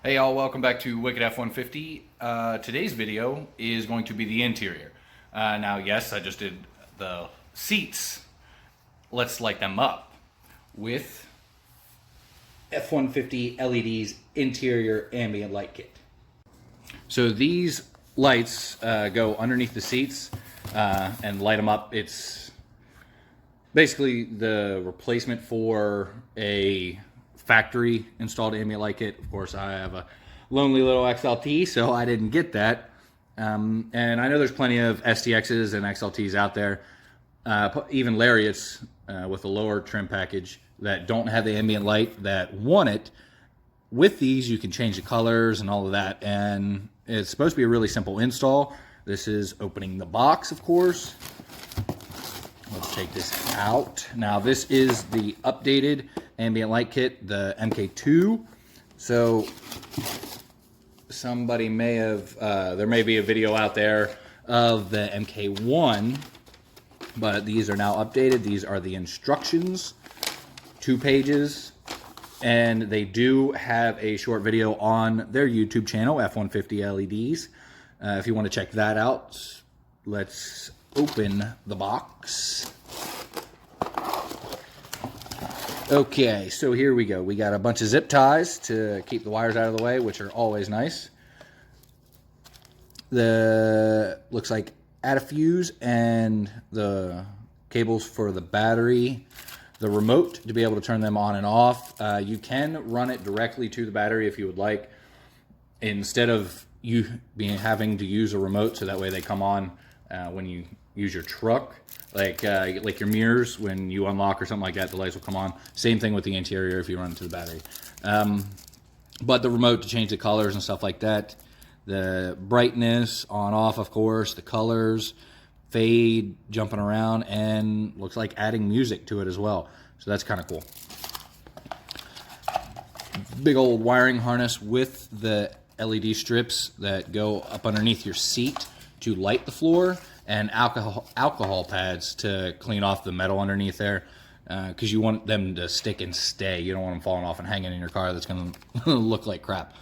Hey y'all, welcome back to Wicked F150. Today's video is going to be the interior. Now yes, I just did the seats. Let's light them up with F150 LEDs interior ambient light kit. So these lights go underneath the seats and light them up. It's basically the replacement for a factory installed ambient light kit. Of course, I have a lonely little XLT, so I didn't get that. And I know there's plenty of STXs and XLTs out there, even Lariats with a lower trim package that don't have the ambient light that want it. With these, you can change the colors and all of that, and it's supposed to be a really simple install. This is opening the box, of course. Let's take this out. Now, this is the updated ambient light kit, the MK2. So somebody may have, there may be a video out there of the MK1, but these are now updated. These are the instructions, 2 pages, and they do have a short video on their YouTube channel, F150LEDs. If you want to check that out, let's open the box. Okay, so here we go. We got a bunch of zip ties to keep the wires out of the way, which are always nice. Looks like add a fuse and the cables for the battery, the remote to be able to turn them on and off. You can run it directly to the battery if you would like, instead of you having to use a remote, so that way they come on when you use your truck, like your mirrors. When you unlock or something like that, the lights will come on. Same thing with the interior if you run it to the battery. But the remote to change the colors and stuff like that, the brightness on off, of course, the colors, fade, jumping around, and looks like adding music to it as well. So that's kind of cool. Big old wiring harness with the LED strips that go up underneath your seat to light the floor, and alcohol pads to clean off the metal underneath there, because you want them to stick and stay. You don't want them falling off and hanging in your car. That's going to look like crap.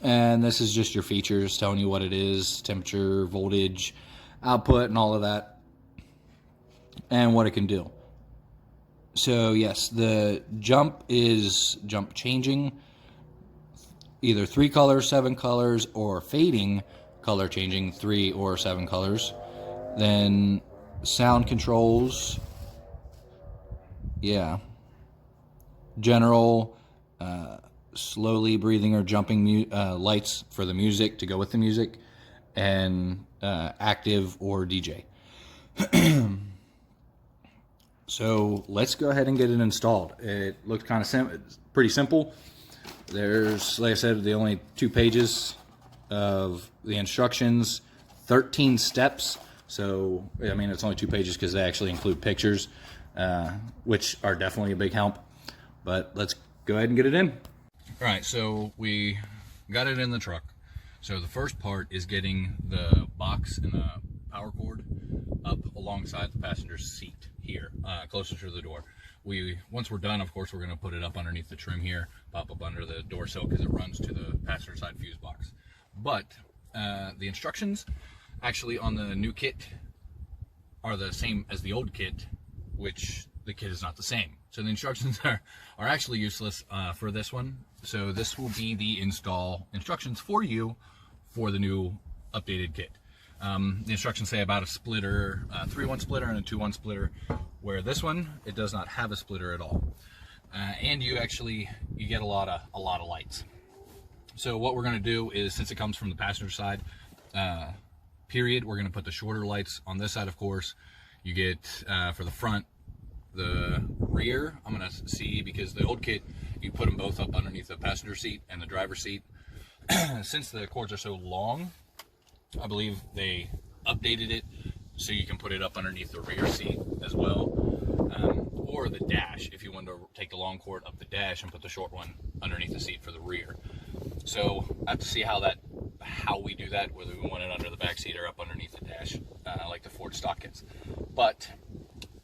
And this is just your features, telling you what it is, temperature, voltage, output, and all of that, and what it can do. So yes, the jump is jump changing, either 3 colors, 7 colors, or fading color changing, 3 or 7 colors. Then sound controls, yeah, general, slowly breathing or jumping lights for the music to go with the music, and active or DJ. So let's go ahead and get it installed. It looks kind of pretty simple. There's, like I said, the only 2 pages of the instructions, 13 steps. So, I mean, it's only 2 pages because they actually include pictures, which are definitely a big help. But let's go ahead and get it in. All right, so we got it in the truck. So the first part is getting the box and the power cord up alongside the passenger seat here, closer to the door. Once we're done, of course, we're going to put it up underneath the trim here, pop up under the door sill because it runs to the passenger side fuse box. But the instructions actually on the new kit are the same as the old kit, which the kit is not the same. So the instructions are actually useless for this one. So this will be the install instructions for you for the new updated kit. The instructions say about a splitter, 3-1 splitter and a 2-1 splitter, where this one, it does not have a splitter at all. And you get a lot of lights. So what we're going to do is, since it comes from the passenger side, period, we're going to put the shorter lights on this side, of course. You get, for the front, the rear, I'm going to see, because the old kit, you put them both up underneath the passenger seat and the driver's seat. Since the cords are so long, I believe they updated it so you can put it up underneath the rear seat as well, or the dash, if you want to take the long cord up the dash and put the short one underneath the seat for the rear. So I have to see how we do that, whether we want it under the back seat or up underneath the dash, like the Ford stock kits. But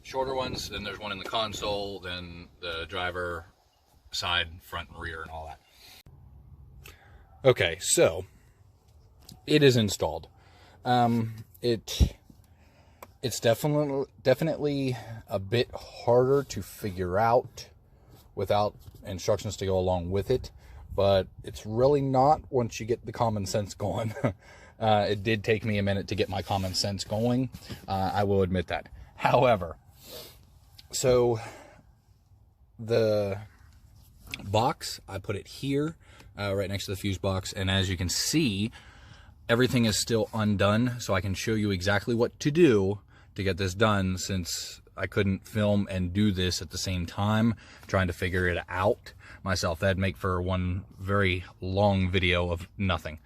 shorter ones, then there's one in the console, then the driver side, front and rear, and all that. Okay, so it is installed. It's definitely a bit harder to figure out without instructions to go along with it, but it's really not once you get the common sense going. It did take me a minute to get my common sense going. I will admit that. However, so the box, I put it here, right next to the fuse box, and as you can see, everything is still undone, so I can show you exactly what to do to get this done, since I couldn't film and do this at the same time, trying to figure it out myself. That'd make for one very long video of nothing.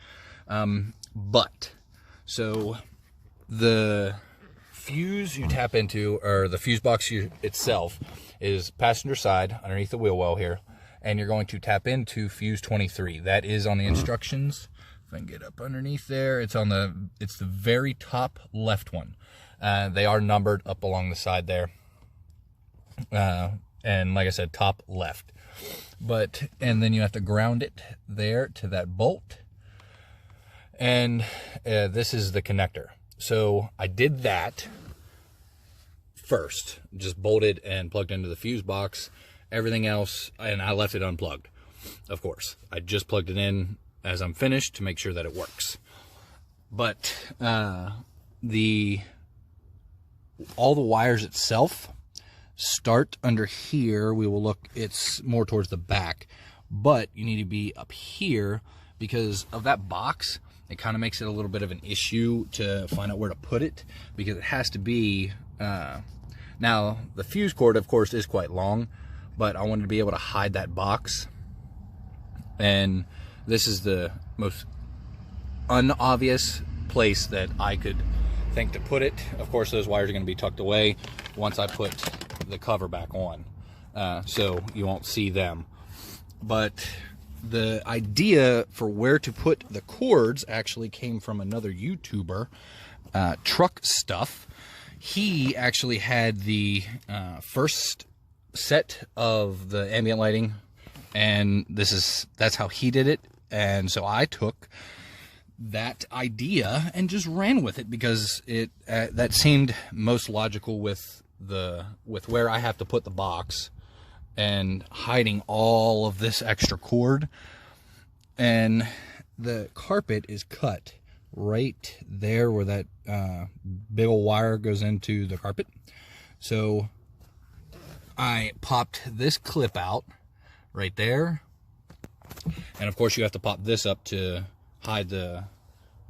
But, so the fuse you tap into, or the fuse box itself, is passenger side underneath the wheel well here, and you're going to tap into fuse 23. That is on the instructions. If I can get up underneath there, it's the very top left one. They are numbered up along the side there. And like I said, top left. And then you have to ground it there to that bolt. And this is the connector. So I did that first, just bolted and plugged into the fuse box. Everything else, and I left it unplugged, of course. I just plugged it in as I'm finished to make sure that it works. But all the wires itself start under here. We will look, it's more towards the back, but you need to be up here because of that box. It kind of makes it a little bit of an issue to find out where to put it, because it has to be, now the fuse cord of course is quite long, but I wanted to be able to hide that box, and this is the most unobvious place that I could think to put it. Of course, those wires are going to be tucked away once I put the cover back on, so you won't see them. But the idea for where to put the cords actually came from another YouTuber, Truck Stuff. He actually had the first set of the ambient lighting, and that's how he did it. And so I took that idea and just ran with it, because it that seemed most logical with where I have to put the box and hiding all of this extra cord. And the carpet is cut right there where that big old wire goes into the carpet. So I popped this clip out right there, and of course you have to pop this up to hide the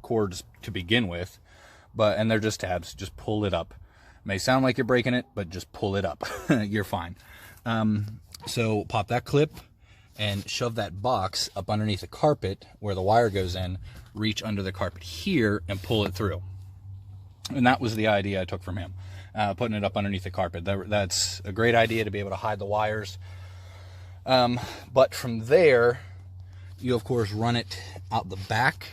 cords to begin with, and they're just tabs. Just pull it up. May sound like you're breaking it, but just pull it up. You're fine. So pop that clip and shove that box up underneath the carpet where the wire goes in, reach under the carpet here and pull it through. And that was the idea I took from him, putting it up underneath the carpet. That's a great idea to be able to hide the wires. But from there, you of course run it out the back.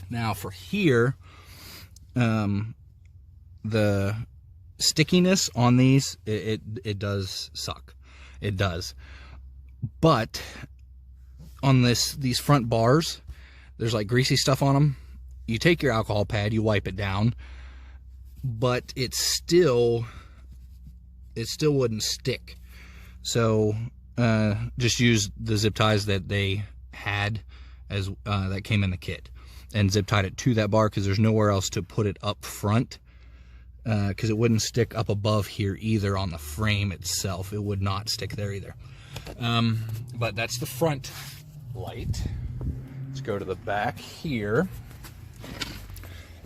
Now for here, the stickiness on these, it does suck. It does. But on these front bars, there's like greasy stuff on them. You take your alcohol pad, you wipe it down, but it still wouldn't stick. So just use the zip ties that they had as that came in the kit, and zip tied it to that bar, because there's nowhere else to put it up front, because it wouldn't stick up above here either on the frame itself. It would not stick there either. But that's the front light. Let's go to the back here.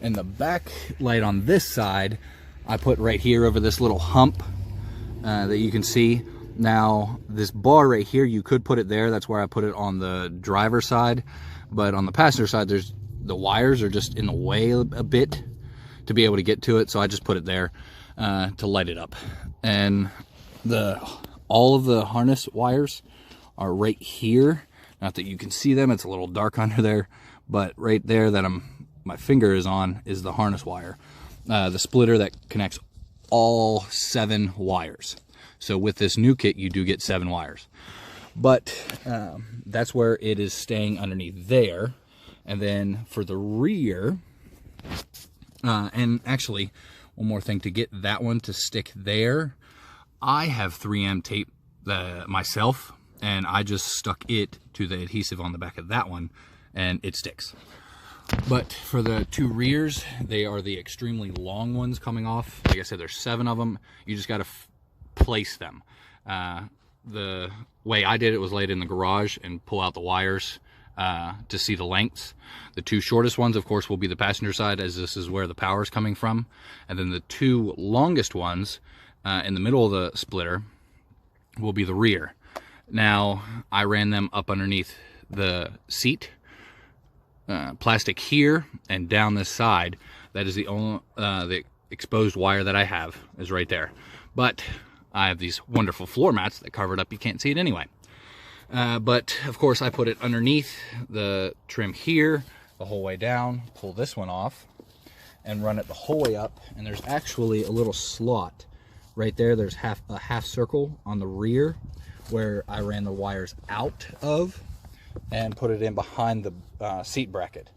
And the back light on this side, I put right here over this little hump that you can see. Now, this bar right here, you could put it there. That's where I put it on the driver's side. But on the passenger side, the wires are just in the way a bit to be able to get to it. So I just put it there to light it up. And all of the harness wires are right here. Not that you can see them, it's a little dark under there, but right there that my finger is on is the harness wire, the splitter that connects all 7 wires. So with this new kit, you do get 7 wires. But that's where it is staying underneath there. And then for the rear, and actually, one more thing, to get that one to stick there, I have 3M tape myself, and I just stuck it to the adhesive on the back of that one, and it sticks. But for the two rears, they are the extremely long ones coming off. Like I said, there's 7 of them. You just got to place them. The way I did it was lay it in the garage and pull out the wires to see the lengths. The 2 shortest ones, of course, will be the passenger side, as this is where the power is coming from. And then the 2 longest ones in the middle of the splitter will be the rear. Now, I ran them up underneath the seat, plastic here and down this side. That is the only the exposed wire that I have is right there. But I have these wonderful floor mats that cover it up. You can't see it anyway. But of course I put it underneath the trim here the whole way down, pull this one off and run it the whole way up. And there's actually a little slot right there. There's a half circle on the rear where I ran the wires out of and put it in behind the seat bracket.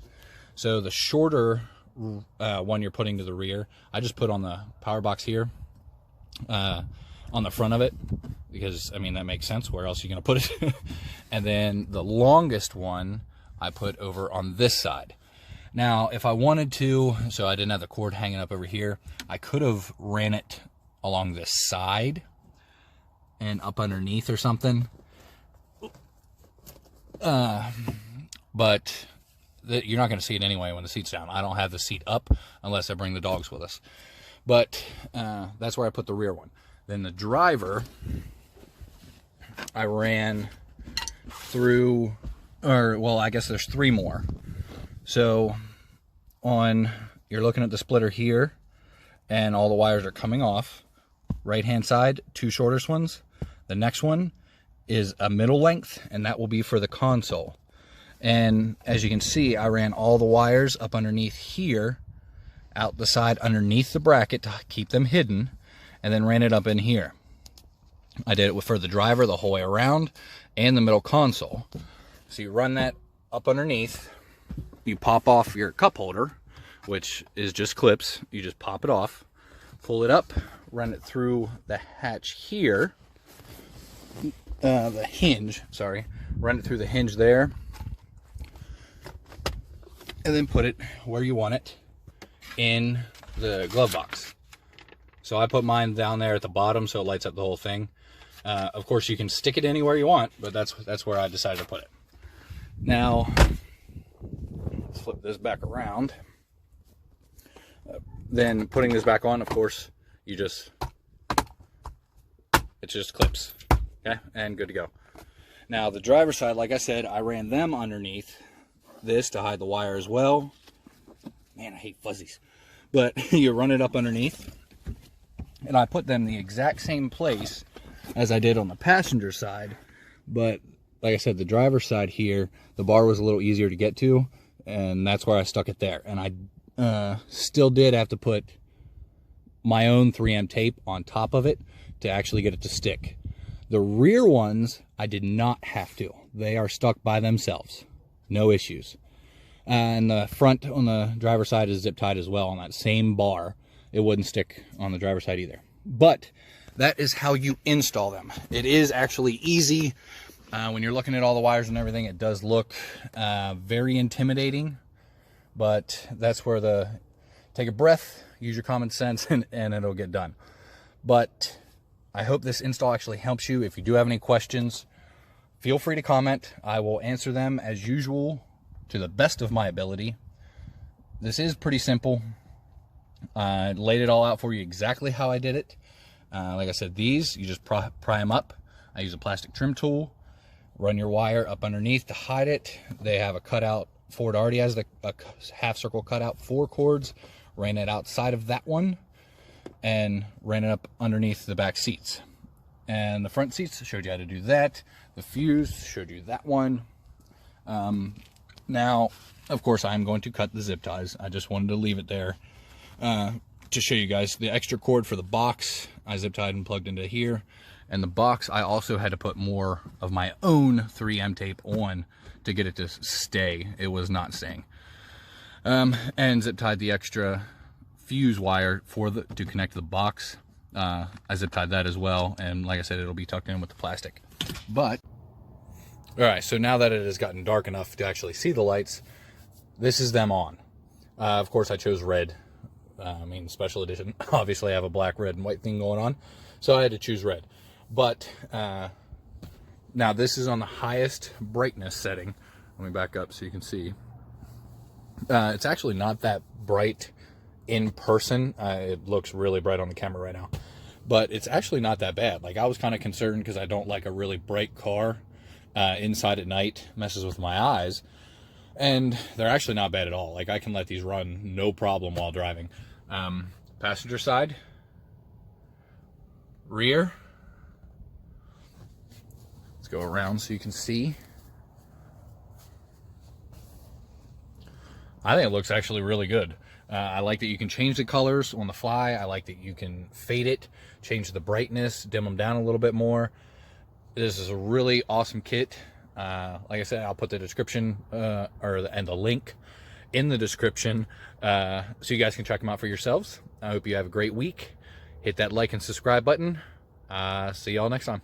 So the shorter one you're putting to the rear, I just put on the power box here on the front of it, because I mean that makes sense, where else are you going to put it? And then the longest one I put over on this side. Now if I wanted to, so I didn't have the cord hanging up over here, I could have ran it along this side and up underneath or something, but you're not going to see it anyway when the seat's down. I don't have the seat up unless I bring the dogs with us. But that's where I put the rear one. Then the driver, I ran through, or well, I guess there's 3 more. So you're looking at the splitter here, and all the wires are coming off. Right hand side, 2 shortest ones. The next one is a middle length, and that will be for the console. And as you can see, I ran all the wires up underneath here, out the side underneath the bracket to keep them hidden, and then ran it up in here. I did it for the driver the whole way around and the middle console. So you run that up underneath, you pop off your cup holder, which is just clips. You just pop it off, pull it up, run it through the hatch here, the hinge, sorry, run it through the hinge there, and then put it where you want it in the glove box. So I put mine down there at the bottom so it lights up the whole thing. Of course you can stick it anywhere you want, but that's where I decided to put it. Now, let's flip this back around. Then putting this back on, of course, it just clips, okay, and good to go. Now the driver's side, like I said, I ran them underneath this to hide the wire as well. Man, I hate fuzzies. But you run it up underneath, and I put them the exact same place as I did on the passenger side. But like I said, the driver's side here, the bar was a little easier to get to, and that's where I stuck it there. And I still did have to put my own 3M tape on top of it to actually get it to stick. The rear ones, I did not have to. They are stuck by themselves. No issues. And the front on the driver's side is zip tied as well on that same bar. It wouldn't stick on the driver's side either. But that is how you install them. It is actually easy. When you're looking at all the wires and everything, it does look very intimidating. But that's where take a breath, use your common sense, and it'll get done. But I hope this install actually helps you. If you do have any questions, feel free to comment. I will answer them as usual to the best of my ability. This is pretty simple. I laid it all out for you exactly how I did it. Like I said, these, you just pry them up. I use a plastic trim tool. Run your wire up underneath to hide it. They have a cutout. Ford already has a half circle cutout, 4 cords. Ran it outside of that one and ran it up underneath the back seats. And the front seats showed you how to do that. The fuse showed you that one. Now, of course, I'm going to cut the zip ties. I just wanted to leave it there to show you guys the extra cord for the box. I zip tied and plugged into here. And the box, I also had to put more of my own 3M tape on to get it to stay. It was not staying. And zip tied the extra fuse wire to connect the box. I zip tied that as well, and like I said, it'll be tucked in with the plastic. But all right, so now that it has gotten dark enough to actually see the lights, this is them on. Of course, I chose red. Special edition. Obviously, I have a black, red, and white thing going on, so I had to choose red. But now this is on the highest brightness setting. Let me back up so you can see. It's actually not that bright in person. It looks really bright on the camera right now, but it's actually not that bad. Like, I was kind of concerned because I don't like a really bright car inside at night, messes with my eyes, and they're actually not bad at all. Like, I can let these run no problem while driving. Passenger side, rear, let's go around so you can see. I think it looks actually really good. I like that you can change the colors on the fly. I like that you can fade it, change the brightness, dim them down a little bit more. This is a really awesome kit. Like I said, I'll put the description and the link in the description so you guys can check them out for yourselves. I hope you have a great week. Hit that like and subscribe button. See y'all next time.